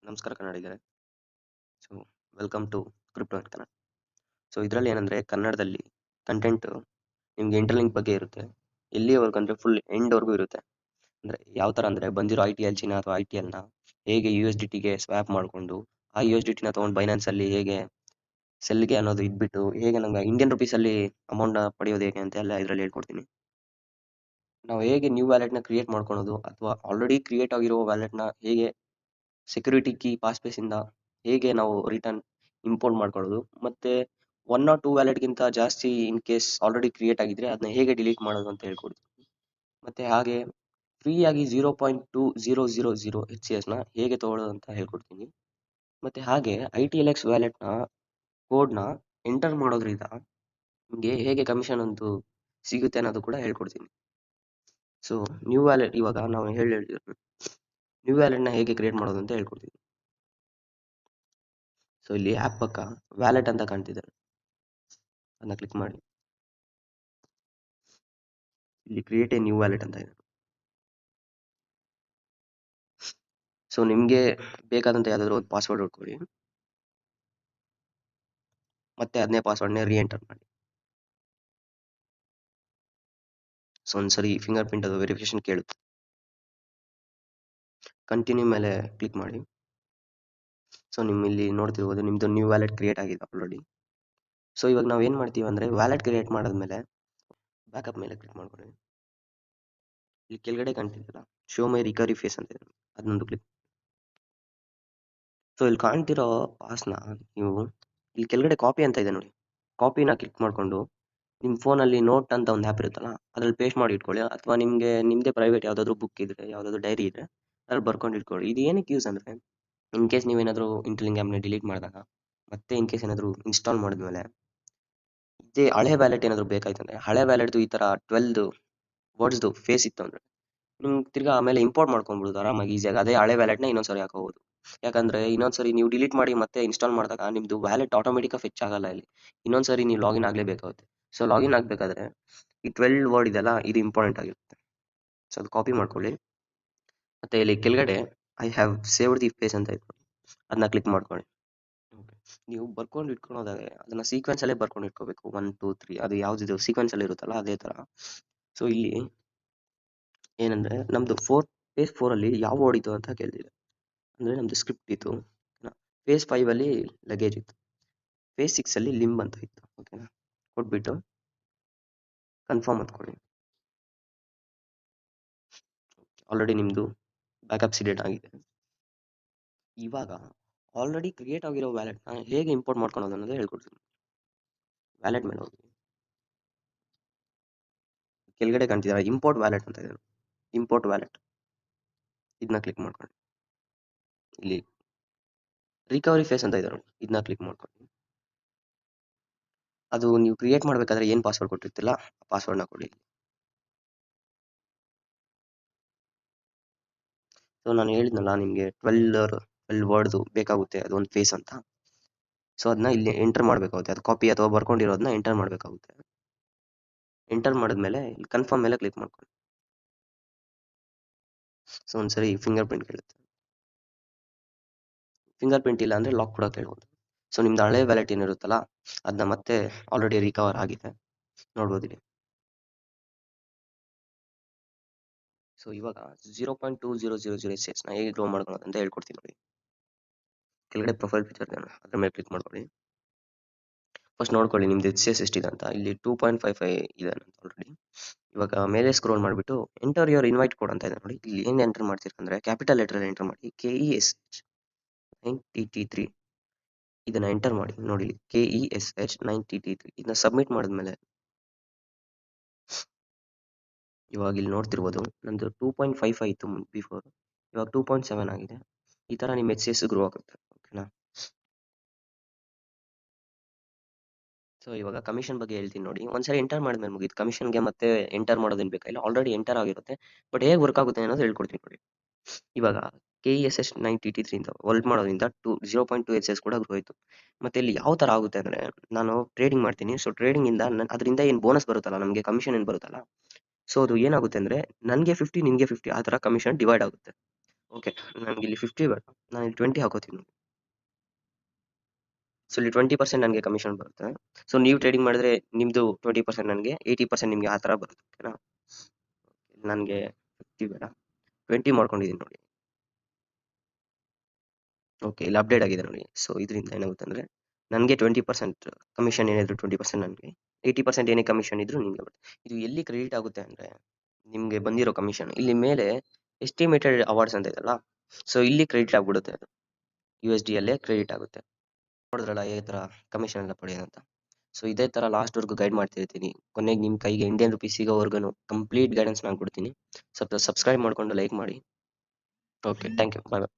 ನಮಸ್ಕಾರ ಕನ್ನಡಿಗರೇ. So welcome to crypto in Kannada. So ಇದರಲ್ಲಿ ಏನಂದ್ರೆ ಕನ್ನಡದಲ್ಲಿ ಕಂಟೆಂಟ್ ನಿಮ್ಗೆ ಇಂಟರ್ಲಿಂಕ್ ಬಗ್ಗೆ ಇರುತ್ತೆ. ಎಲ್ಲಿವರೆಗೂ ಅಂದ್ರೆ ಫುಲ್ ಎಂಡ್ವರೆಗೂ ಇರುತ್ತೆ. ಅಂದ್ರೆ ಯಾವ ತರ ಅಂದ್ರೆ ಬಂದಿರೋ ITL ಚಿನ್ನ ಅಥವಾ ITL ನ ಹೇಗೆ USDT ಗೆ ಸ್ವ್ಯಾಪ್ ಮಾಡ್ಕೊಂಡು ಆ USDT ನ ತಗೊಂಡು ಬೈನಾನ್ಸ್ ಅಲ್ಲಿ ಹೇಗೆ ಸೆಲ್ಗೆ ಅನ್ನೋದು ಇದ್ಬಿಟ್ಟು ಹೇಗೆ ನಮ್ಗೆ ಇಂಡಿಯನ್ ರುಪೀಸ್ ಅಲ್ಲಿ ಅಮೌಂಟ್ ನ ಪಡೆಯೋದು ಹೇಗೆ ಅಂತ ಎಲ್ಲ ಇದರಲ್ಲಿ ಹೇಳ್ಕೊಡ್ತೀನಿ. ನಾವು ಹೇಗೆ ನ್ಯೂ ವ್ಯಾಲೆಟ್ ನ ಕ್ರಿಯೇಟ್ ಮಾಡ್ಕೊಳೋದು ಅಥವಾ ಆಲ್ರೆಡಿ ಕ್ರಿಯೇಟ್ ಆಗಿರೋ ವ್ಯಾಲೆಟ್ ನ ಹೇಗೆ ಸೆಕ್ಯೂರಿಟಿ ಕೀ ಪಾಸ್ಪೇಸ್ ಇಂದ ಹೇಗೆ ನಾವು ರಿಟರ್ನ್ ಇಂಪೋರ್ಟ್ ಮಾಡ್ಕೊಳ್ಳೋದು, ಮತ್ತೆ 1 or 2 ವ್ಯಾಲೆಟ್ಗಿಂತ ಜಾಸ್ತಿ ಇನ್ ಕೇಸ್ ಆಲ್ರೆಡಿ ಕ್ರಿಯೇಟ್ ಆಗಿದ್ರೆ ಅದನ್ನ ಹೇಗೆ ಡಿಲೀಟ್ ಮಾಡೋದು ಅಂತ ಹೇಳ್ಕೊಡ್ತೀನಿ. ಮತ್ತೆ ಹಾಗೆ ಫ್ರೀ ಆಗಿ 0.2000 HCS ನ ಹೇಗೆ ತಗೊಳ್ಳೋದು ಅಂತ ಹೇಳ್ಕೊಡ್ತೀನಿ. ಮತ್ತೆ ಹಾಗೆ ITLX ವ್ಯಾಲೆಟ್ ನ ಕೋಡ್ ನ ಎಂಟರ್ ಮಾಡೋದ್ರಿಂದ ನಿಮಗೆ ಹೇಗೆ ಕಮಿಷನ್ ಅಂತೂ ಸಿಗುತ್ತೆ ಅನ್ನೋದು ಕೂಡ ಹೇಳ್ಕೊಡ್ತೀನಿ. ಸೊ ನ್ಯೂ ವ್ಯಾಲೆಟ್ ಇವಾಗ ನಾವು ನ್ಯೂ ವ್ಯಾಲೆಟ್ ನ ಹೇಗೆ ಕ್ರಿಯೇಟ್ ಮಾಡೋದು ಅಂತ ಹೇಳ್ಕೊಡ್ತೀನಿ. ಸೊ ಇಲ್ಲಿ ಆಪ್ ಪಕ್ಕ ವ್ಯಾಲೆಟ್ ಅಂತ ಕಾಣ್ತಿದೆ, ಅದನ್ನ ಕ್ಲಿಕ್ ಮಾಡಿ. ಇಲ್ಲಿ ಕ್ರಿಯೇಟ್ ಎ ನ್ಯೂ ವ್ಯಾಲೆಟ್ ಅಂತ ಇದೆ. ಸೊ ನಿಮ್ಗೆ ಬೇಕಾದಂತ ಯಾವ್ದಾದ್ರು ಒಂದು ಪಾಸ್ವರ್ಡ್ ಹೊಡ್ಕೊಳ್ಳಿ, ಮತ್ತೆ ಅದನ್ನೇ ಪಾಸ್ವರ್ಡ್ನೇ ಎಂಟರ್ ಮಾಡಿ. ಸೊ ಒಂದ್ಸರಿ ಫಿಂಗರ್ ಪ್ರಿಂಟ್ ಅದು ವೆರಿಫಿಕೇಶನ್ ಕೇಳುತ್ತೆ. ಕಂಟಿನ್ಯೂ ಮೇಲೆ ಕ್ಲಿಕ್ ಮಾಡಿ. ಸೊ ಇಲ್ಲಿ ನೋಡ್ತಿರ್ಬೋದು ನಿಮ್ದು ನ್ಯೂ ವ್ಯಾಲೆಟ್ ಕ್ರಿಯೇಟ್ ಆಗಿದೆ ಆಲ್ರೆಡಿ. ಸೊ ಇವಾಗ ನಾವ್ ಏನ್ ಮಾಡ್ತೀವಿ ಅಂದ್ರೆ ವ್ಯಾಲೆಟ್ ಕ್ರಿಯೇಟ್ ಮಾಡಾದ್ಮೇಲೆ ಬ್ಯಾಕಪ್ ಮೇಲೆ ಕ್ಲಿಕ್ ಮಾಡ್ಕೊಳ್ಳಿ. ಇಲ್ಲಿ ಕೆಳಗಡೆ ಕಾಣ್ತಿದ್ದಲ್ಲ ಶೋ ಮೈ ರಿಕವರಿ ಫೇಸ್ ಅಂತ ಇದೆ, ಅದನ್ನೊಂದು ಕ್ಲಿಕ್. ಸೊ ಇಲ್ಲಿ ಕಾಣ್ತಿರೋ ಪಾಸ್ನ ನೀವು ಇಲ್ಲಿ ಕೆಳಗಡೆ ಕಾಪಿ ಅಂತ ಇದೆ ನೋಡಿ, ಕಾಪಿನ ಕ್ಲಿಕ್ ಮಾಡ್ಕೊಂಡು ನಿಮ್ಮ ಫೋನಲ್ಲಿ ನೋಟ್ ಅಂತ ಒಂದು ಆ್ಯಪ್ ಇರುತ್ತಲ್ಲ ಅದ್ರಲ್ಲಿ ಪೇಸ್ಟ್ ಮಾಡಿ ಇಟ್ಕೊಳ್ಳಿ, ಅಥವಾ ನಿಮ್ಗೆ ನಿಮ್ದೇ ಪ್ರೈವೇಟ್ ಯಾವ್ದಾದ್ರು ಬುಕ್ ಇದ್ರೆ ಯಾವ್ದಾದ್ರು ಡೈರಿ ಇದ್ರೆ ಅದ್ರಲ್ಲಿ ಬರ್ಕೊಂಡು ಇಟ್ಕೊಳ್ಳಿ. ಇದು ಏನಕ್ಕೆ ಯೂಸ್ ಅಂದ್ರೆ ಇನ್ ಕೇಸ್ ನೀವೇನಾದ್ರೂ ಇಂಟರ್ಲಿಂಕ್ ಆ್ಯಪ್ನ ಡಿಲೀಟ್ ಮಾಡಿದಾಗ ಮತ್ತೆ ಇನ್ ಕೇಸ್ ಏನಾದ್ರು ಇನ್ಸ್ಟಾಲ್ ಮಾಡಿದ್ಮೇಲೆ ಇದೇ ಹಳೆ ವ್ಯಾಲೆಟ್ ಏನಾದ್ರು ಬೇಕಾಯ್ತು ಅಂದ್ರೆ ಹಳೆ ವ್ಯಾಲೆಟ್ದು ಈ ತರ 12 ವರ್ಡ್ಸ್ದು ಫೇಸ್ ಇತ್ತು ಅಂದ್ರೆ ನಿಮ್ಗೆ ತಿರ್ಗಾ ಆಮೇಲೆ ಇಂಪೋರ್ಟ್ ಮಾಡ್ಕೊಂಡ್ಬಿಡುದು ಆರಾಮಾಗಿ ಈಸಿಯಾಗಿ ಅದೇ ಹಳೆ ವ್ಯಾಲೆಟ್ನ ಇನ್ನೊಂದ್ಸರಿ ಹಾಕೋಬಹುದು. ಯಾಕಂದ್ರೆ ಇನ್ನೊಂದ್ಸರಿ ನೀವು ಡಿಲೀಟ್ ಮಾಡಿ ಮತ್ತೆ ಇನ್ಸ್ಟಾಲ್ ಮಾಡಿದಾಗ ನಿಮ್ದು ವ್ಯಾಲೆಟ್ ಆಟೋಮೆಟಿಕ್ ಫೆಚ್ ಆಗಲ್ಲ, ಇಲ್ಲಿ ಇನ್ನೊಂದ್ಸರಿ ನೀವು ಲಾಗಿನ್ ಆಗ್ಲೇಬೇಕಾಗುತ್ತೆ. ಸೊ ಲಾಗಿನ್ ಆಗ್ಬೇಕಾದ್ರೆ ಈ 12 ವರ್ಡ್ ಇದೆಲ್ಲ ಇದು ಇಂಪಾರ್ಟೆಂಟ್ ಆಗಿರುತ್ತೆ. ಸೊ ಅದು ಕಾಪಿ ಮಾಡ್ಕೊಳ್ಳಿ, ಮತ್ತೆ ಇಲ್ಲಿ ಕೆಳಗಡೆ I have saved the page ಅಂತ ಇದೆ, ಅದನ್ನ ಕ್ಲಿಕ್ ಮಾಡ್ಕೊಳ್ಳಿ. ನೀವು ಬರ್ಕೊಂಡು ಇಟ್ಕೊಳ್ಳೋದಾದ್ರೆ ಅದನ್ನ ಸೀಕ್ವೆನ್ಸ್ ಅಲ್ಲೇ ಬರ್ಕೊಂಡು ಇಟ್ಕೋಬೇಕು, 1 2 3 ಅದು ಯಾವ್ದು ಸೀಕ್ವೆನ್ಸ್ ಅಲ್ಲಿ ಇರುತ್ತಲ್ಲ ಅದೇ ತರ. ಸೊ ಇಲ್ಲಿ ಏನಂದ್ರೆ ನಮ್ದು ಪೇಜ್ 4 ಅಲ್ಲಿ ಯಾವ ವರ್ಡ್ ಇತ್ತು ಅಂತ ಕೇಳ್ತಿದೆ, ಅಂದ್ರೆ ನಮ್ದು ಸ್ಕ್ರಿಪ್ಟ್ ಇತ್ತು. ಪೇಜ್ 5 ಅಲ್ಲಿ ಲಗೇಜ್ ಇತ್ತು, ಪೇಜ್ 6 ಅಲ್ಲಿ ಲಿಂಬ್ ಅಂತ ಇತ್ತು. ಓಕೆನಾ, ಕೊಟ್ಬಿಟ್ಟು ಕನ್ಫರ್ಮ್ ಅಂದ್ಕೊಳ್ಳಿ. ಆಲ್ರೆಡಿ ನಿಮ್ದು ಬ್ಯಾಕಪ್ ಸಿಡೆಡ್ ಆಗಿದೆ. ಇವಾಗ ಆಲ್ರೆಡಿ ಕ್ರಿಯೇಟ್ ಆಗಿರೋ ವ್ಯಾಲೆಟ್ ನ ಹೇಗೆ ಇಂಪೋರ್ಟ್ ಮಾಡ್ಕೊಳ್ಳೋದು ಅನ್ನೋದು ಹೇಳ್ಕೊಡ್ತೀನಿ. ವ್ಯಾಲೆಟ್ ಮೇಲೆ ಹೋಗಿ ಕೆಳಗಡೆ ಕಾಣ್ತಿದ್ದಾರೆ ಇಂಪೋರ್ಟ್ ವ್ಯಾಲೆಟ್ ಅಂತ ಇದೆ, ಇಂಪೋರ್ಟ್ ವ್ಯಾಲೆಟ್ ಇದನ್ನ ಕ್ಲಿಕ್ ಮಾಡ್ಕೊಳ್ಳಿ. ಇಲ್ಲಿ ರಿಕವರಿ ಫೇಸ್ ಅಂತ ಇದೆ ನೋಡಿ, ಇದನ್ನ ಕ್ಲಿಕ್ ಮಾಡ್ಕೊಳ್ಳಿ. ಅದು ನೀವು ಕ್ರಿಯೇಟ್ ಮಾಡ್ಬೇಕಾದ್ರೆ ಏನ್ ಪಾಸ್ವರ್ಡ್ ಕೊಟ್ಟಿರ್ತಿಲ್ಲ ಆ ಪಾಸ್ವರ್ಡ್ ನ ಕೊಡಿ. ಸೊ ನಾನು ಹೇಳಿದ್ನಲ್ಲ ನಿಮ್ಗೆ 12 ವರ್ಡ್ದು ಬೇಕಾಗುತ್ತೆ ಅದೊಂದು ಫೇಸ್ ಅಂತ. ಸೊ ಅದನ್ನ ಇಲ್ಲಿ ಎಂಟರ್ ಮಾಡ್ಬೇಕಾಗುತ್ತೆ, ಅದು ಕಾಪಿ ಅಥವಾ ಬರ್ಕೊಂಡಿರೋದನ್ನ ಎಂಟರ್ ಮಾಡ್ಬೇಕಾಗುತ್ತೆ. ಎಂಟರ್ ಮಾಡಿದ್ಮೇಲೆ ಇಲ್ಲಿ ಕನ್ಫರ್ಮ್ ಮೇಲೆ ಕ್ಲಿಕ್ ಮಾಡ್ಕೊಳ್ಳಿ. ಸೊ ಒಂದ್ಸರಿ ಫಿಂಗರ್ ಪ್ರಿಂಟ್ ಕೇಳುತ್ತೆ, ಫಿಂಗರ್ ಪ್ರಿಂಟ್ ಇಲ್ಲ ಅಂದ್ರೆ ಲಾಕ್ ಕೂಡ ಕೇಳ್ಬೋದು. ಸೊ ನಿಮ್ದು ಹಳೆ ವ್ಯಾಲೆಟ್ ಏನಿರುತ್ತಲ್ಲ ಅದನ್ನ ಮತ್ತೆ ಆಲ್ರೆಡಿ ರಿಕವರ್ ಆಗಿದೆ ನೋಡ್ಬೋದು ಇಲ್ಲಿ. ಸೊ ಇವಾಗ 0.2000 ನ ಹೇಗೆ ಗ್ರೋ ಮಾಡ್ಕೊಳ್ಳೋದು ಅಂತ ಹೇಳ್ಕೊಡ್ತೀನಿ ನೋಡಿ. ಕೆಳಗಡೆ ಪ್ರೊಫೈಲ್ ಪಿಕ್ಚರ್ ಅದ್ರ ಮೇಲೆ ಕ್ಲಿಕ್ ಮಾಡ್ಕೊಳ್ಳಿ. ಫಸ್ಟ್ ನೋಡ್ಕೊಳ್ಳಿ ನಿಮ್ದು HCS ಎಷ್ಟಿದೆ ಅಂತ, ಇಲ್ಲಿ 2.55 ಇದೆ ಆಲ್ರೆಡಿ. ಇವಾಗ ಮೇಲೆ ಸ್ಕ್ರೋಲ್ ಮಾಡಿಬಿಟ್ಟು ಎಂಟರ್ ಯುವರ್ ಇನ್ವೈಟ್ ಕೋಡ್ ಅಂತ ಇದೆ ನೋಡಿ, ಇಲ್ಲಿ ಏನ್ ಎಂಟರ್ ಮಾಡ್ತೀರಾ ಅಂದ್ರೆ ಕ್ಯಾಪಿಟಲ್ ಲೆಟರ್ ಎಂಟರ್ ಮಾಡಿ KESH9TT3 ಇದನ್ನ ಎಂಟರ್ ಮಾಡಿ ನೋಡಿ, KESH9TT3 ಇದನ್ನ ಸಬ್ಮಿಟ್ ಮಾಡಿದ್ಮೇಲೆ ಇವಾಗ ಇಲ್ಲಿ ನೋಡ್ತಿರ್ಬೋದು ನಂದು 2.55 ಇತ್ತು ಬಿಫೋರ್, ಇವಾಗ 2.7 ಆಗಿದೆ. ಈ ತರ ನಿಮ್ಮ HCS ಗ್ರೋ ಆಗುತ್ತೆ. ಓಕೆನಾ, ಸೊ ಇವಾಗ ಕಮಿಷನ್ ಬಗ್ಗೆ ಹೇಳ್ತೀನಿ ನೋಡಿ. ಒಂದ್ಸರಿ ಎಂಟರ್ ಮಾಡಿದ್ಮೇಲೆ ಮುಗಿತು, ಕಮಿಷನ್ಗೆ ಮತ್ತೆ ಎಂಟರ್ ಮಾಡೋದೇನು ಬೇಕಾಗಿಲ್ಲ, ಆಲ್ರೆಡಿ ಎಂಟರ್ ಆಗಿರುತ್ತೆ. ಬಟ್ ಹೇಗೆ ವರ್ಕ್ ಆಗುತ್ತೆ ಅನ್ನೋದು ಹೇಳ್ಕೊಡ್ತೀನಿ ನೋಡಿ. ಇವಾಗ KESH9TT3 ಇಂದ ವರ್ಲ್ಡ್ ಮಾಡೋದ್ರಿಂದ 0.2 HCS ಕೂಡ ಗ್ರೋ ಆಯ್ತು. ಮತ್ತೆ ಇಲ್ಲಿ ಯಾವ ತರ ಆಗುತ್ತೆ ಅಂದ್ರೆ ನಾನು ಟ್ರೇಡಿಂಗ್ ಮಾಡ್ತೀನಿ. ಸೊ ಟ್ರೇಡಿಂಗ್ ಇಂದ ಅದರಿಂದ ಏನ್ ಬೋನಸ್ ಬರುತ್ತಲ್ಲ, ನಮಗೆ ಕಮಿಷನ್ ಏನ್ ಬರುತ್ತಲ್ಲ, ಸೊ ಅದು ಏನಾಗುತ್ತೆ ಅಂದ್ರೆ ನನ್ಗೆ 50 ನಿನ್ಗೆ 50 ಆ ತರ ಕಮಿಷನ್ ಡಿವೈಡ್ ಆಗುತ್ತೆ. ಓಕೆ, ನನಗೆ ಇಲ್ಲಿ 50 ಬೇಡ, ನಾನು ಇಲ್ಲಿ 20 ಹಾಕೋತೀನಿ. ಸೊ ಇಲ್ಲಿ 20% ನನಗೆ ಕಮಿಷನ್ ಬರುತ್ತೆ. ಸೊ ನೀವು ಟ್ರೇಡಿಂಗ್ ಮಾಡಿದ್ರೆ ನಿಮ್ದು 20% ನನಗೆ, 80% ನಿಮಗೆ ಆ ಥರ ಬರುತ್ತೆ. ಓಕೆನಾ? ನನಗೆ 50 ಬೇಡ, 20 ಮಾಡ್ಕೊಂಡಿದ್ದೀನಿ ನೋಡಿ. ಓಕೆ, ಇಲ್ಲಿ ಅಪ್ಡೇಟ್ ಆಗಿದೆ ನೋಡಿ. ಸೊ ಇದರಿಂದ ಏನಾಗುತ್ತೆ ಅಂದರೆ ನನಗೆ 20% ಕಮಿಷನ್ ಏನಿದ್ರು 20% ನನಗೆ, 80% ಏನೇ ಕಮಿಷನ್ ಇದ್ರು ನಿಮಗೆ ಬರುತ್ತೆ. ಇದು ಎಲ್ಲಿ ಕ್ರೆಡಿಟ್ ಆಗುತ್ತೆ ಅಂದರೆ ನಿಮಗೆ ಬಂದಿರೋ ಕಮಿಷನ್ ಇಲ್ಲಿ ಮೇಲೆ ಎಸ್ಟಿಮೇಟೆಡ್ ಅವಾರ್ಡ್ಸ್ ಅಂತ ಇದೆಯಲ್ಲ, ಸೊ ಇಲ್ಲಿ ಕ್ರೆಡಿಟ್ ಆಗ್ಬಿಡುತ್ತೆ. ಅದು USD ಅಲ್ಲೇ ಕ್ರೆಡಿಟ್ ಆಗುತ್ತೆ. ನೋಡಿದ್ರಲ್ಲ ಈ ಥರ ಕಮಿಷನ್ ಎಲ್ಲ ಪಡೆಯೋದಂತ. ಸೊ ಇದೇ ಥರ ಲಾಸ್ಟ್ವರೆಗೂ ಗೈಡ್ ಮಾಡ್ತಿರ್ತೀನಿ. ಕೊನೆಗೆ ನಿಮ್ಮ ಕೈಗೆ ಇಂಡಿಯನ್ ರುಪೀಸ್ ಸಿಗೋವರೆಗೂ ಕಂಪ್ಲೀಟ್ ಗೈಡೆನ್ಸ್ ನಾನು ಕೊಡ್ತೀನಿ. ಸ್ವಲ್ಪ ಸಬ್ಸ್ಕ್ರೈಬ್ ಮಾಡಿಕೊಂಡು ಲೈಕ್ ಮಾಡಿ. Okay, thank you, bye bye.